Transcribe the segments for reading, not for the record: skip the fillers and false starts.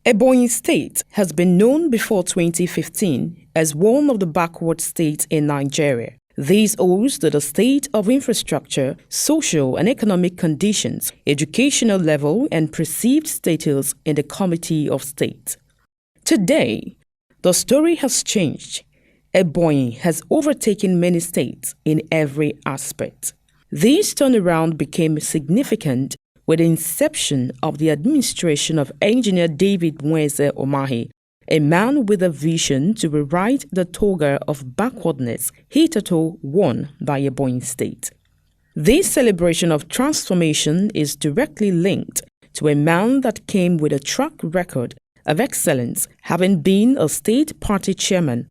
Ebonyi State has been known before 2015 as one of the backward states in Nigeria. These owes to the state of infrastructure, social and economic conditions, educational level, and perceived status in the Committee of State. Today, the story has changed. Ebonyi has overtaken many states in every aspect. This turnaround became significant with the inception of the administration of Engineer David Umahi, a man with a vision to rewrite the toga of backwardness hitherto worn by Ebonyi State. This celebration of transformation is directly linked to a man that came with a track record of excellence, having been a state party chairman,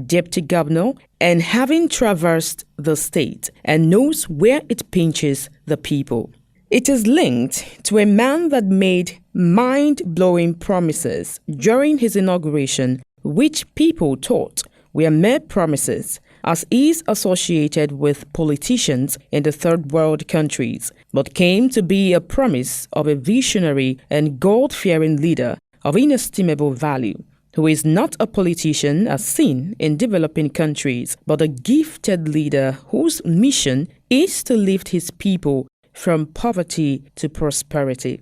deputy governor, and having traversed the state and knows where it pinches the people. It is linked to a man that made mind-blowing promises during his inauguration, which people thought were mere promises, as is associated with politicians in the third world countries, but came to be a promise of a visionary and God-fearing leader of inestimable value, who is not a politician as seen in developing countries, but a gifted leader whose mission is to lift his people from poverty to prosperity.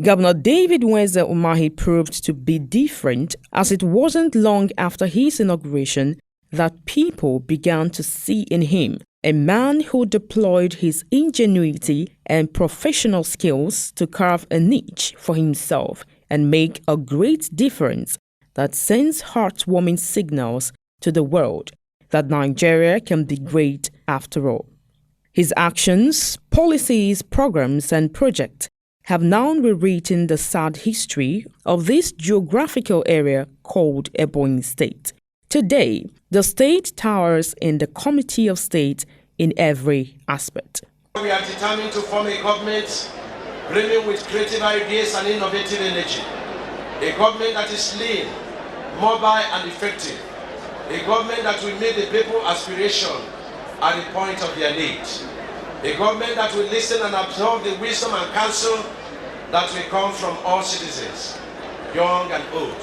Governor David Umahi proved to be different, as it wasn't long after his inauguration that people began to see in him a man who deployed his ingenuity and professional skills to carve a niche for himself and make a great difference that sends heartwarming signals to the world that Nigeria can be great after all. His actions, policies, programs, and projects have now rewritten the sad history of this geographical area called Ebonyi State. Today, the state towers in the Committee of State in every aspect. We are determined to form a government brimming with creative ideas and innovative energy. A government that is lean, mobile, and effective. A government that will meet the people's aspiration at the point of their need. A government that will listen and absorb the wisdom and counsel that will come from all citizens, young and old.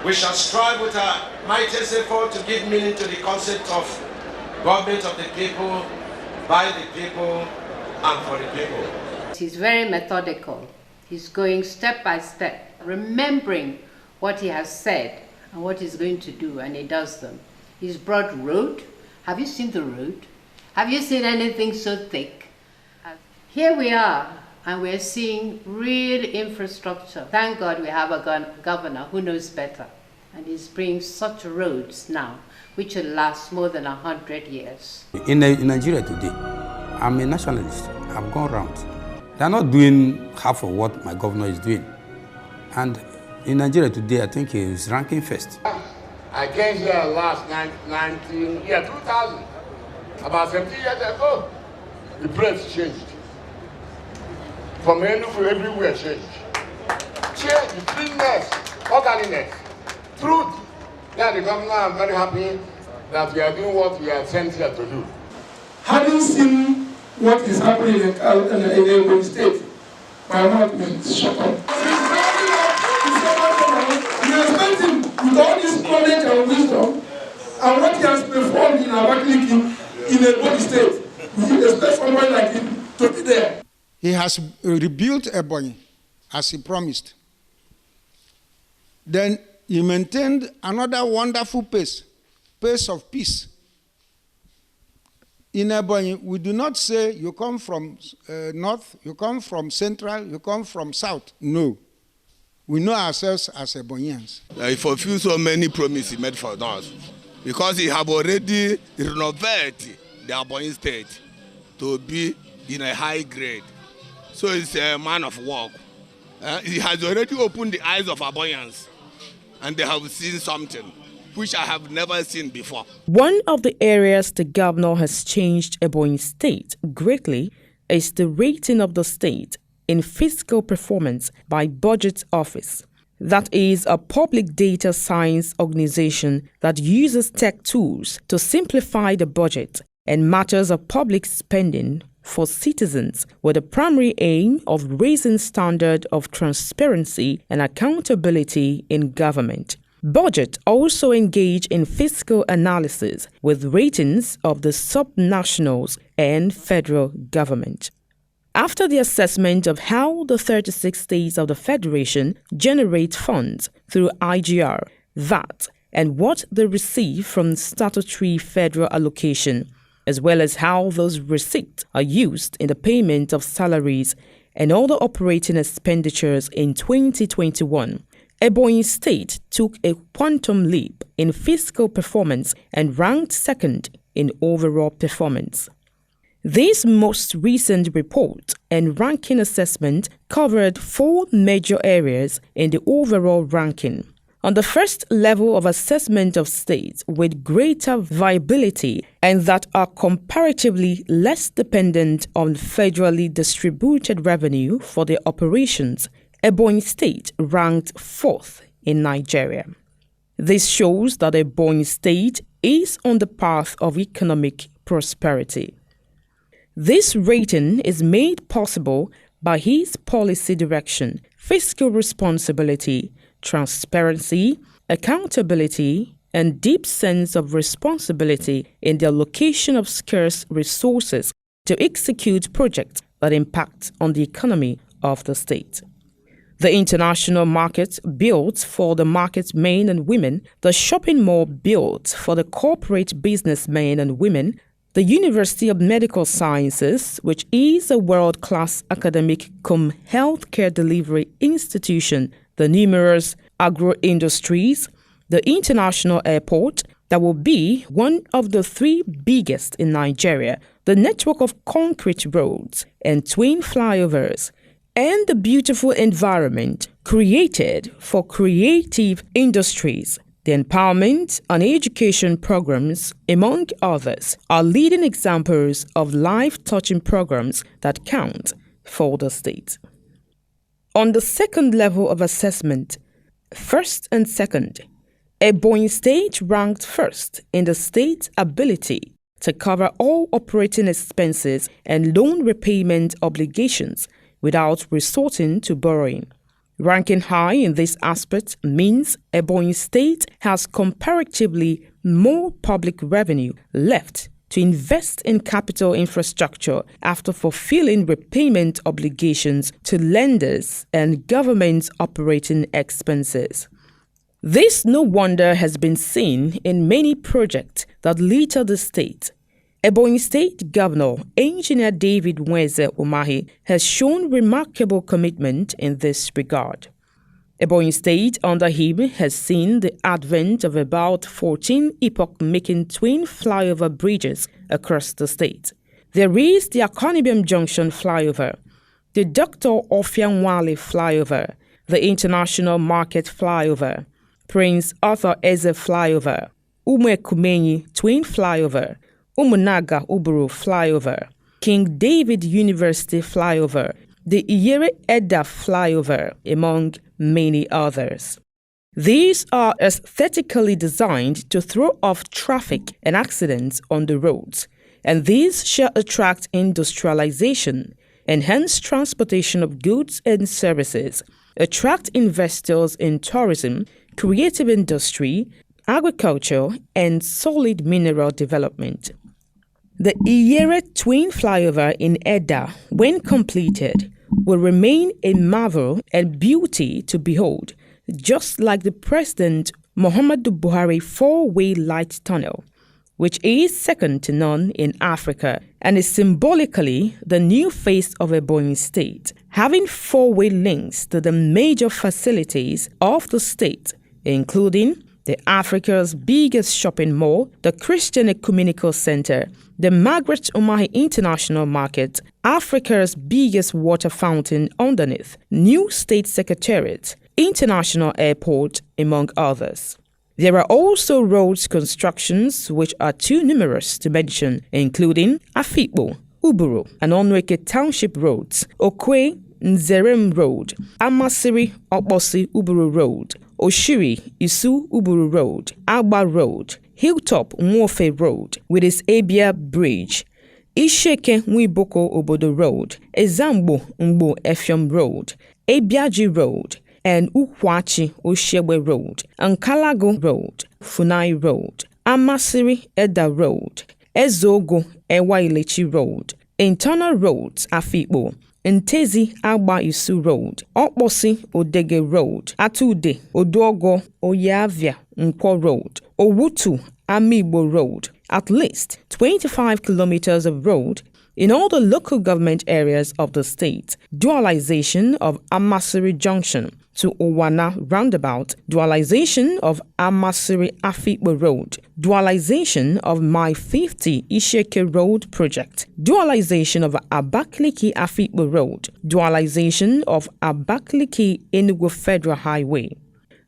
We shall strive with our mightiest effort to give meaning to the concept of government of the people, by the people, and for the people. He's very methodical. He's going step by step, remembering what he has said and what he's going to do, and he does them. He's brought road. Have you seen the road? Have you seen anything so thick? Here we are, and we're seeing real infrastructure. Thank God we have a governor who knows better, and he's bringing such roads now, which will last more than 100 years. In Nigeria today, I'm a nationalist. I've gone around. They're not doing half of what my governor is doing. And in Nigeria today, I think he's ranking first. I came here last 2000. About 70 years ago, the place changed. From everywhere changed. Change, the cleanness, orderliness, truth. Yeah, the governor, I'm very happy that we are doing what we are sent here to do. Having seen what is happening in Ebonyi State, my mouth will shut up. We expect him with all this knowledge and wisdom and what he has performed in Abakaliki in Ebonyi State. We expect someone like him to be there. He has rebuilt Ebonyi as he promised. Then he maintained another wonderful pace of peace. In Ebonyi, we do not say you come from north, you come from central, you come from south. No. We know ourselves as Ebonyians. He fulfilled so many promises he made for us because he have already renovated the Ebonyi State to be in a high grade. So he's a man of work. He has already opened the eyes of Ebonyians, and they have seen something which I have never seen before. One of the areas the governor has changed Ebonyi State greatly is the rating of the state in fiscal performance by Budget Office. That is a public data science organization that uses tech tools to simplify the budget and matters of public spending for citizens with the primary aim of raising standard of transparency and accountability in government. Budget also engage in fiscal analysis with ratings of the subnationals and federal government. After the assessment of how the 36 states of the Federation generate funds through IGR, VAT, and what they receive from statutory federal allocation, as well as how those receipts are used in the payment of salaries and other operating expenditures in 2021, Ebonyi State took a quantum leap in fiscal performance and ranked second in overall performance. This most recent report and ranking assessment covered 4 major areas in the overall ranking. On the first level of assessment of states with greater viability and that are comparatively less dependent on federally distributed revenue for their operations, Ebonyi State ranked 4th in Nigeria. This shows that Ebonyi State is on the path of economic prosperity. This rating is made possible by his policy direction, fiscal responsibility, transparency, accountability, and deep sense of responsibility in the allocation of scarce resources to execute projects that impact on the economy of the state. The international market built for the market men and women, the shopping mall built for the corporate businessmen and women, the University of Medical Sciences, which is a world-class academic cum healthcare delivery institution, the numerous agro-industries, the international airport that will be one of the 3 biggest in Nigeria, the network of concrete roads and twin flyovers, and the beautiful environment created for creative industries. The empowerment and education programs, among others, are leading examples of life-touching programs that count for the state. On the second level of assessment, first and second, Ebonyi State ranked first in the state's ability to cover all operating expenses and loan repayment obligations without resorting to borrowing. Ranking high in this aspect means Ebonyi State has comparatively more public revenue left to invest in capital infrastructure after fulfilling repayment obligations to lenders and government operating expenses. This no wonder has been seen in many projects that litter the state. Ebonyi State Governor Engineer David Umahi has shown remarkable commitment in this regard. Ebonyi State under him has seen the advent of about 14 epoch-making twin flyover bridges across the state. There is the Akonibiam Junction flyover, the Dr. Ofianwale flyover, the International Market flyover, Prince Arthur Eze flyover, Umekumenyi twin flyover, Umunaga Uburu flyover, King David University flyover, the Iyere Edda flyover, among many others. These are aesthetically designed to throw off traffic and accidents on the roads, and these shall attract industrialization, enhance transportation of goods and services, attract investors in tourism, creative industry, agriculture, and solid mineral development. The Iyere Twin Flyover in Edda, when completed, will remain a marvel and beauty to behold, just like the President Muhammadu Buhari 4-way light tunnel, which is second to none in Africa and is symbolically the new face of Ebonyi State, having 4-way links to the major facilities of the state, including the Africa's biggest shopping mall, the Christian Ecumenical Center, the Margaret Umahi International Market, Africa's biggest water fountain underneath, new state secretariat, international airport, among others. There are also roads constructions which are too numerous to mention, including Afikpo, Uburu, and Onweke Township roads, Okwe, Nzerem Road, Amasiri, Okposi, Uburu Road, Oshiri, Isu, Uburu Road, Agba Road, Hilltop, Mwofe Road, with its Abia Bridge, Isheke Nwiboko Obodo Road, Ezambo Mbo Effium Road, Ebiaji Road, and Ukwachi Oshegbe Road, Ankalago Road, Funai Road, Amasiri Eda Road, Ezogo Ewailechi Road, Internal Roads Afikpo, Ntezi Agba Isu Road, Okposi Odege Road, Atude Odogo Oyavia Nkwo Road, Owutu Amibo Road, at least 25 kilometers of road in all the local government areas of the state, dualization of Amasiri Junction to Owana Roundabout, dualization of Amasiri Afikpo Road, dualization of My 50 Isheke Road project, dualization of Abakaliki Afikpo Road, dualization of Abakaliki Enugu Federal Highway.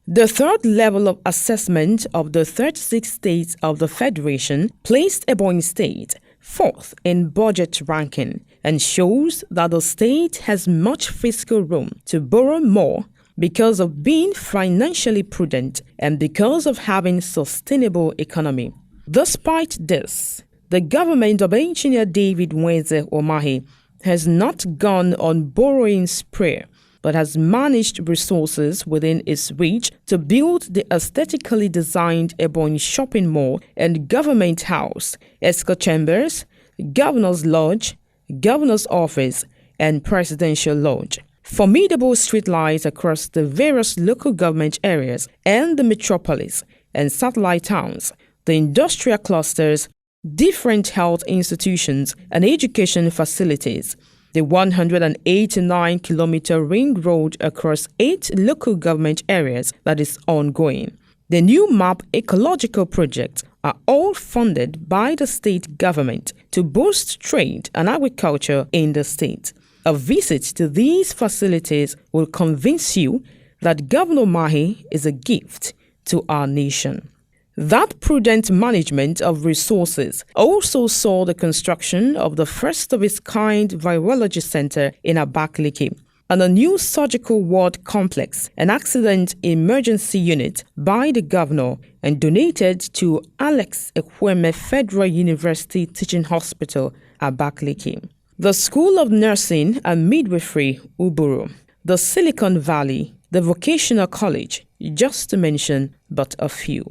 The third level of assessment of the 36 states of the Federation placed Ebonyi State fourth in budget ranking and shows that the state has much fiscal room to borrow more because of being financially prudent and because of having sustainable economy. Despite this, the government of Engineer David Nweze Umahi has not gone on borrowing spree, but has managed resources within its reach to build the aesthetically designed Ebonyi shopping mall and government house, Esco Chambers, Governor's Lodge, Governor's Office, and Presidential Lodge. Formidable streetlights across the various local government areas and the metropolis and satellite towns, the industrial clusters, different health institutions and education facilities, the 189-kilometer ring road across 8 local government areas that is ongoing. The new MAP ecological projects are all funded by the state government to boost trade and agriculture in the state. A visit to these facilities will convince you that Governor Umahi is a gift to our nation. That prudent management of resources also saw the construction of the first of its kind virology center in Abakaliki and a new surgical ward complex, an accident emergency unit by the governor and donated to Alex Ekweme Federal University Teaching Hospital, Abakaliki. The School of Nursing and Midwifery, Uburu, the Silicon Valley, the Vocational College, just to mention but a few.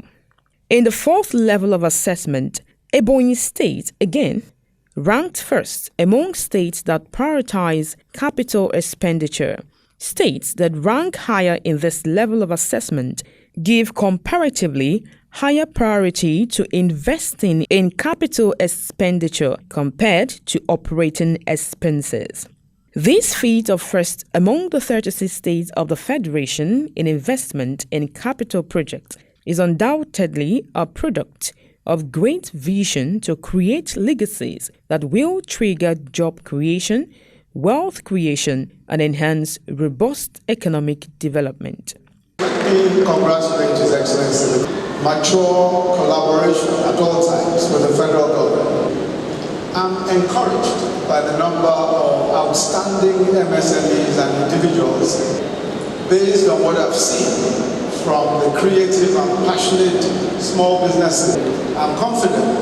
In the fourth level of assessment, Ebonyi State, again, ranked first among states that prioritize capital expenditure. States that rank higher in this level of assessment give comparatively higher priority to investing in capital expenditure compared to operating expenses. This feat of first among the 36 states of the Federation in investment in capital projects is undoubtedly a product of great vision to create legacies that will trigger job creation, wealth creation, and enhance robust economic development. We congratulate His Excellency. Mature collaboration at all times with the federal government. I'm encouraged by the number of outstanding MSMEs and individuals based on what I've seen from the creative and passionate small businesses. I'm confident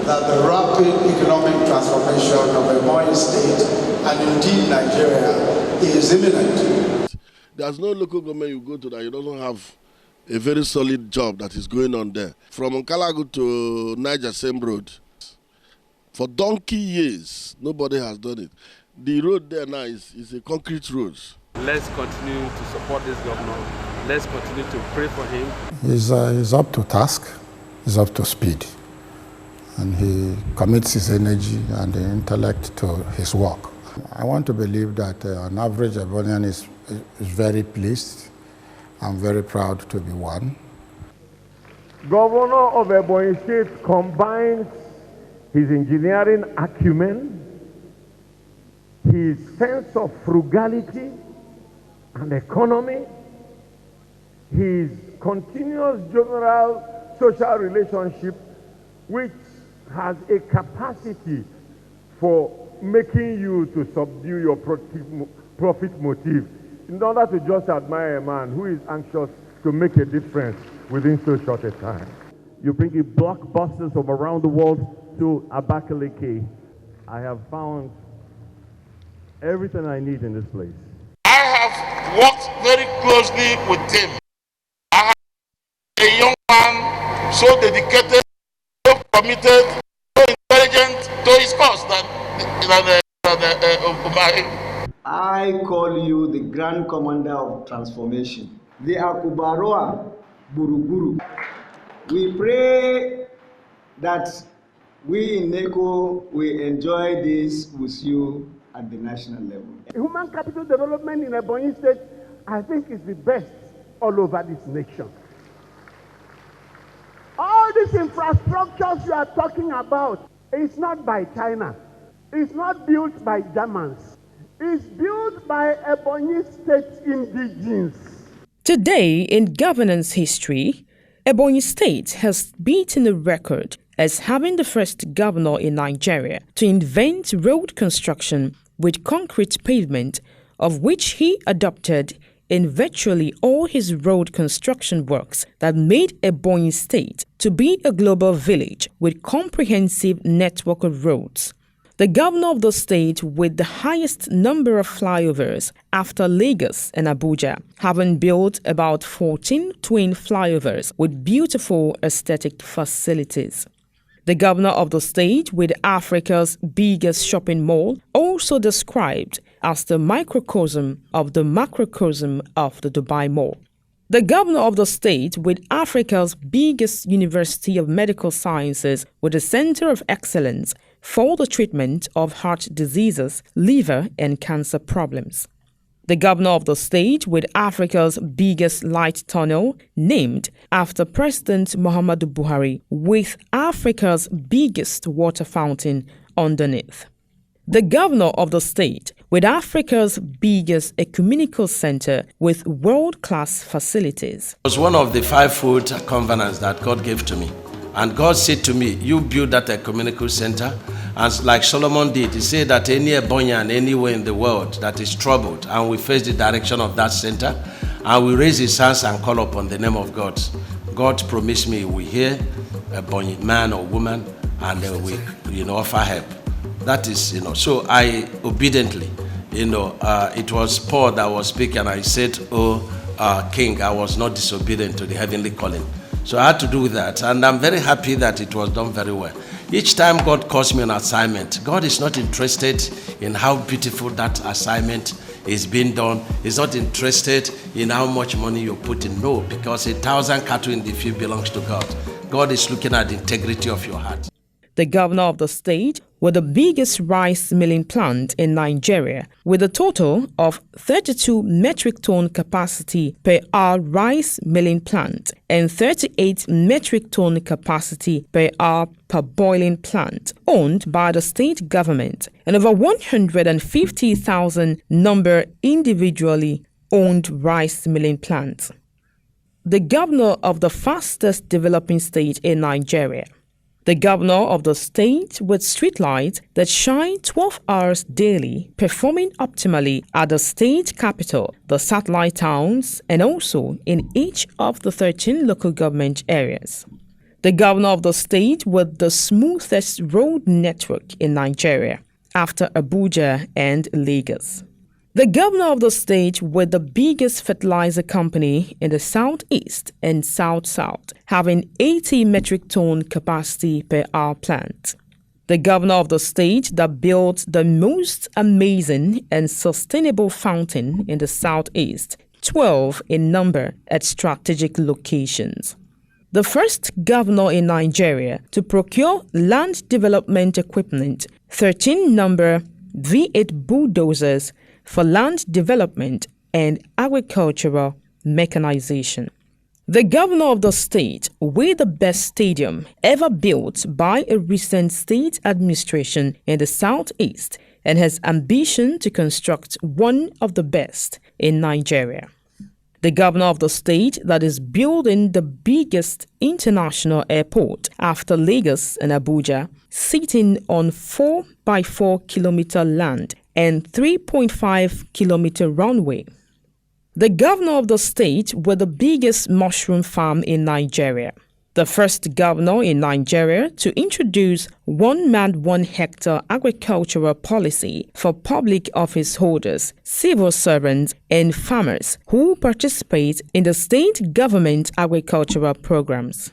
that the rapid economic transformation of Ebonyi State and indeed Nigeria is imminent. There's no local government you go to that you don't have a very solid job that is going on there. From Nkalagu to Niger, same road. For donkey years, nobody has done it. The road there now is a concrete road. Let's continue to support this governor. Let's continue to pray for him. He's up to task, he's up to speed, and he commits his energy and the intellect to his work. I want to believe that on average Ebonyian is very pleased. I'm very proud to be one. Governor of Ebonyi State combines his engineering acumen, his sense of frugality and economy, his continuous general social relationship, which has a capacity for making you to subdue your profit motive in order to just admire a man who is anxious to make a difference within so short a time. You bring blockbusters from around the world to Abakaliki. I have found everything I need in this place. I have worked very closely with him. I have a young man so dedicated, so committed, so intelligent to his cause than Umahi. I call you the Grand Commander of Transformation, the Akubaroa Buruburu. We pray that we in NECO will enjoy this with you at the national level. Human capital development in Ebonyi State, I think, is the best all over this nation. All these infrastructures you are talking about, it's not by China. It's not built by Germans. It's built by Ebonyi State indigenes. Today, in governance history, Ebonyi State has beaten a record as having the first governor in Nigeria to invent road construction with concrete pavement, of which he adopted in virtually all his road construction works that made Ebonyi State to be a global village with comprehensive network of roads. The governor of the state with the highest number of flyovers after Lagos and Abuja, having built about 14 twin flyovers with beautiful aesthetic facilities. The governor of the state with Africa's biggest shopping mall, also described as the microcosm of the macrocosm of the Dubai Mall. The governor of the state with Africa's biggest University of Medical Sciences with a center of excellence for the treatment of heart diseases, liver and cancer problems. The governor of the state with Africa's biggest light tunnel, named after President Muhammadu Buhari, with Africa's biggest water fountain underneath. The governor of the state with Africa's biggest ecumenical center with world-class facilities. It was one of the 5-fold covenants that God gave to me. And God said to me, you build that ecumenical center. And like Solomon did, he said that any Ebonyi anywhere in the world that is troubled and we face the direction of that center and we raise his hands and call upon the name of God. God promised me we hear Ebonyi, man or woman, and we offer help. That is, so I obediently, it was Paul that was speaking and I said, King, I was not disobedient to the heavenly calling. So I had to do that, and I'm very happy that it was done very well. Each time God calls me an assignment, God is not interested in how beautiful that assignment is being done. He's not interested in how much money you put in. No, because 1,000 cattle in the field belongs to God. God is looking at the integrity of your heart. The governor of the state with the biggest rice milling plant in Nigeria, with a total of 32 metric ton capacity per hour rice milling plant and 38 metric ton capacity per hour per boiling plant, owned by the state government, and over 150,000 number individually owned rice milling plants. The governor of the fastest developing state in Nigeria. The governor of the state with streetlights that shine 12 hours daily, performing optimally at the state capital, the satellite towns, and also in each of the 13 local government areas. The governor of the state with the smoothest road network in Nigeria, after Abuja and Lagos. The governor of the state with the biggest fertilizer company in the southeast and south-south, having 80 metric ton capacity per hour plant. The governor of the state that built the most amazing and sustainable fountain in the southeast, 12 in number at strategic locations. The first governor in Nigeria to procure land development equipment, 13 number V8 bulldozers, for land development and agricultural mechanization. The governor of the state with the best stadium ever built by a recent state administration in the southeast and has ambition to construct one of the best in Nigeria. The governor of the state that is building the biggest international airport after Lagos and Abuja, sitting on 4x4 kilometer land and 3.5 kilometer runway. The governor of the state with the biggest mushroom farm in Nigeria. the first governor in Nigeria to introduce 1 man 1 hectare agricultural policy for public office holders, civil servants, and farmers who participate in the state government agricultural programs.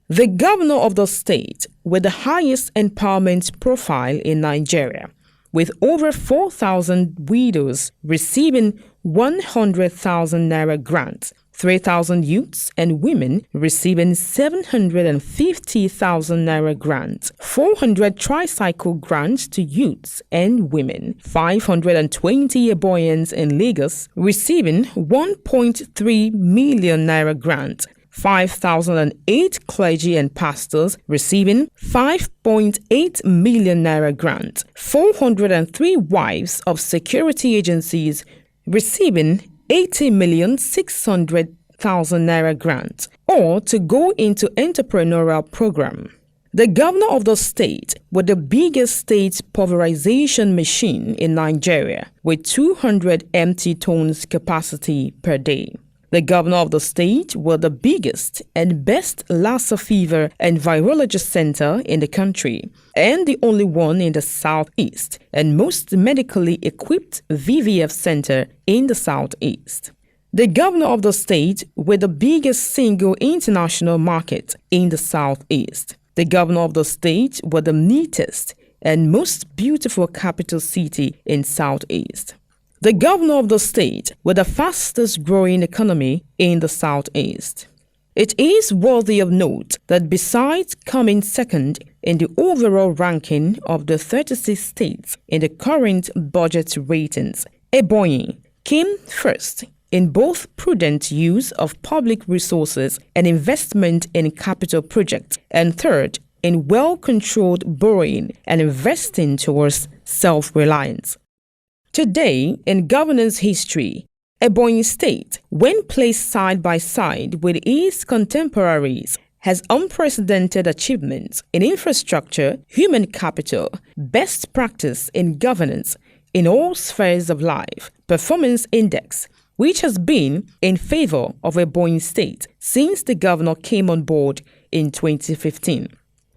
The governor of the state with the highest empowerment profile in Nigeria, with over 4,000 widows receiving 100,000 naira grants, 3,000 youths and women receiving 750,000 naira grants, 400 tricycle grants to youths and women, 520 Ebonyans in Lagos receiving 1.3 million naira grants, 5,008 clergy and pastors receiving 5.8 million naira grants, 403 wives of security agencies receiving 80,600,000 naira grants, or to go into entrepreneurial program. The governor of the state with the biggest state pulverization machine in Nigeria with 200 empty tons capacity per day. The governor of the state with the biggest and best Lassa fever and virology center in the country, and the only one in the southeast, and most medically equipped VVF center in the southeast. The governor of the state with the biggest single international market in the southeast. The governor of the state with the neatest and most beautiful capital city in southeast. The governor of the state with the fastest growing economy in the southeast. It is worthy of note that besides coming second in the overall ranking of the 36 states in the current budget ratings, Ebonyi came first in both prudent use of public resources and investment in capital projects, and third in well-controlled borrowing and investing towards self-reliance. Today, in governance history, Ebonyi State, when placed side by side with its contemporaries, has unprecedented achievements in infrastructure, human capital, best practice in governance in all spheres of life, performance index, which has been in favor of Ebonyi State since the governor came on board in 2015.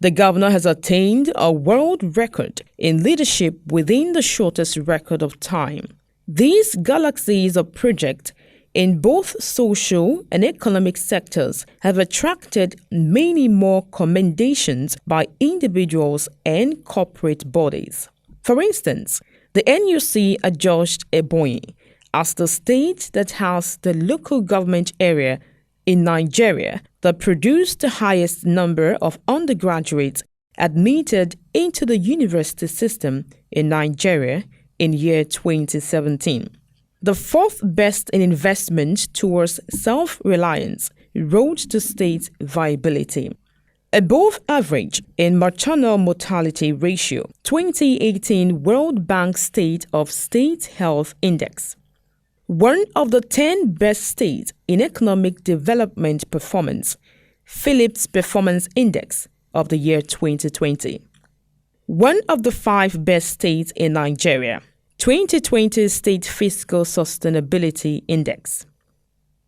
The governor has attained a world record in leadership within the shortest record of time. These galaxies of projects in both social and economic sectors have attracted many more commendations by individuals and corporate bodies. For instance, the NUC adjudged Ebonyi as the state that has the local government area in Nigeria that produced the highest number of undergraduates admitted into the university system in Nigeria in year 2017. The fourth best in investment towards self-reliance, road to state viability. Above average in maternal mortality ratio, 2018 World Bank State of State Health Index. One of the 10 best states in economic development performance, Phillips Performance Index of the year 2020. One of the 5 best states in Nigeria, 2020 State Fiscal Sustainability Index.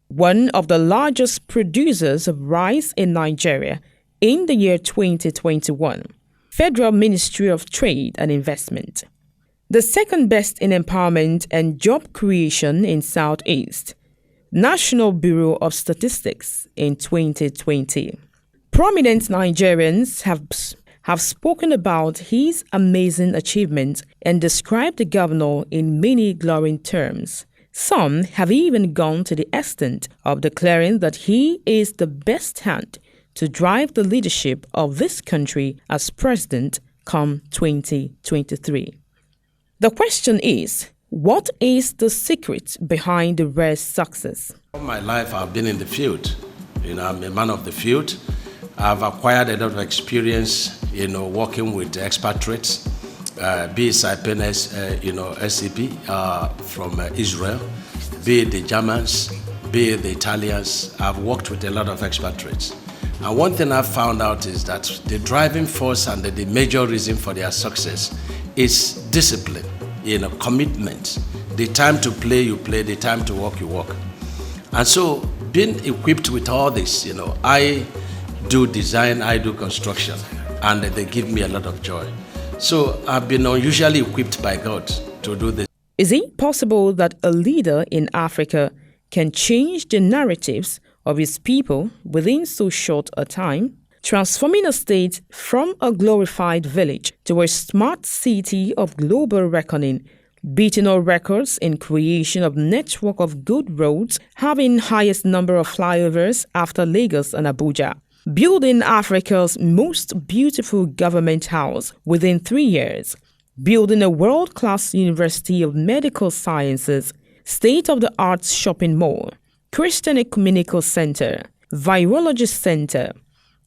One of the largest producers of rice in Nigeria in the year 2021, Federal Ministry of Trade and Investment. The second best in empowerment and job creation in Southeast, National Bureau of Statistics in 2020. Prominent Nigerians have spoken about his amazing achievements and described the governor in many glowing terms. Some have even gone to the extent of declaring that he is the best hand to drive the leadership of this country as president come 2023. The question is, what is the secret behind the rare success? All my life I've been in the field. I'm a man of the field. I've acquired a lot of experience, working with expatriates, be it Saipem, SCP from Israel, be it the Germans, be it the Italians. I've worked with a lot of expatriates. And one thing I've found out is that the driving force and the major reason for their success is discipline, commitment. The time to play, you play. The time to work, you work. And so being equipped with all this, I do design, I do construction, and they give me a lot of joy. So I've been unusually equipped by God to do this. Is it possible that a leader in Africa can change the narratives of his people within so short a time, transforming a state from a glorified village to a smart city of global reckoning, beating all records in creation of network of good roads, having highest number of flyovers after Lagos and Abuja, building Africa's most beautiful government house within 3 years, building a world-class University of Medical Sciences, state-of-the-art shopping mall, Christian Ecumenical Center, Virology Center,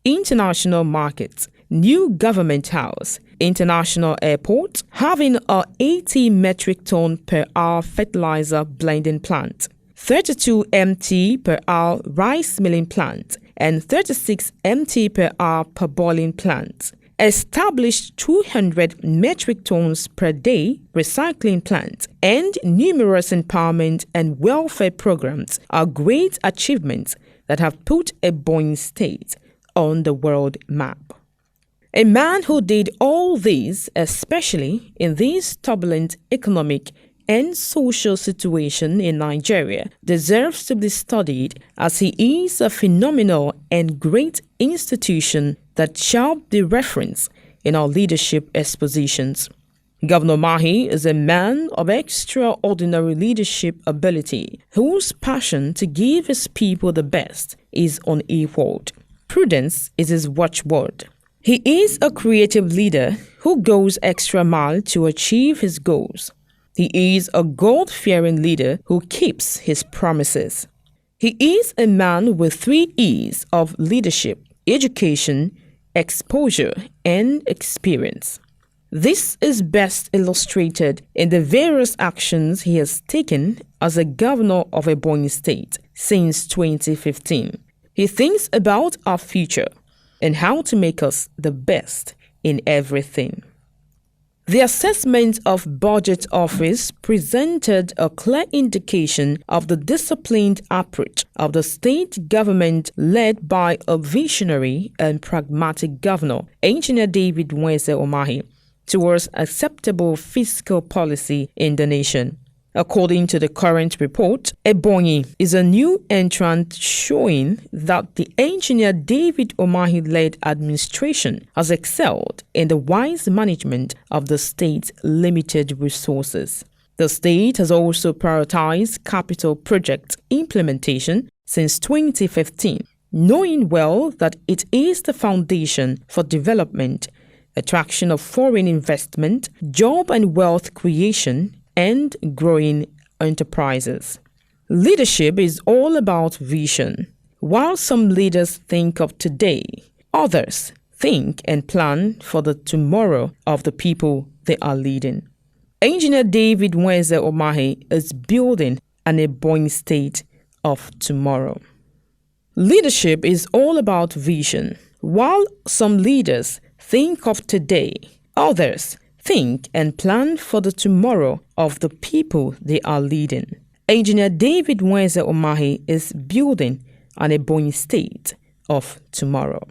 international markets, new government house, international airport, having a 80 metric ton per hour fertilizer blending plant, 32 MT per hour rice milling plant, and 36 MT per hour parboiling plant. Established 200 metric tons per day recycling plant, and numerous empowerment and welfare programs are great achievements that have put Ebonyi State on the world map. A man who did all these, especially in this turbulent economic and social situation in Nigeria, deserves to be studied, as he is a phenomenal and great institution that shall be referenced in our leadership expositions. Governor Umahi is a man of extraordinary leadership ability, whose passion to give his people the best is unequaled. Prudence is his watchword. He is a creative leader who goes extra mile to achieve his goals. He is a God-fearing leader who keeps his promises. He is a man with 3 E's of leadership: education, exposure, and experience. This is best illustrated in the various actions he has taken as a governor of Ebonyi State since 2015. He thinks about our future and how to make us the best in everything. The assessment of Budget Office presented a clear indication of the disciplined approach of the state government led by a visionary and pragmatic governor, Engineer David Umahi, towards acceptable fiscal policy in the nation. According to the current report, Ebonyi is a new entrant, showing that the Engineer David Umahi-led administration has excelled in the wise management of the state's limited resources. The state has also prioritized capital project implementation since 2015, knowing well that it is the foundation for development, attraction of foreign investment, job and wealth creation, and growing enterprises. Leadership is all about vision. While some leaders think of today, others think and plan for the tomorrow of the people they are leading. Engineer David Umahi is building an Ebonyi State of tomorrow. Leadership is all about vision. While some leaders think of today, others think and plan for the tomorrow of the people they are leading. Engineer David Umahi is building an Ebonyi State of tomorrow.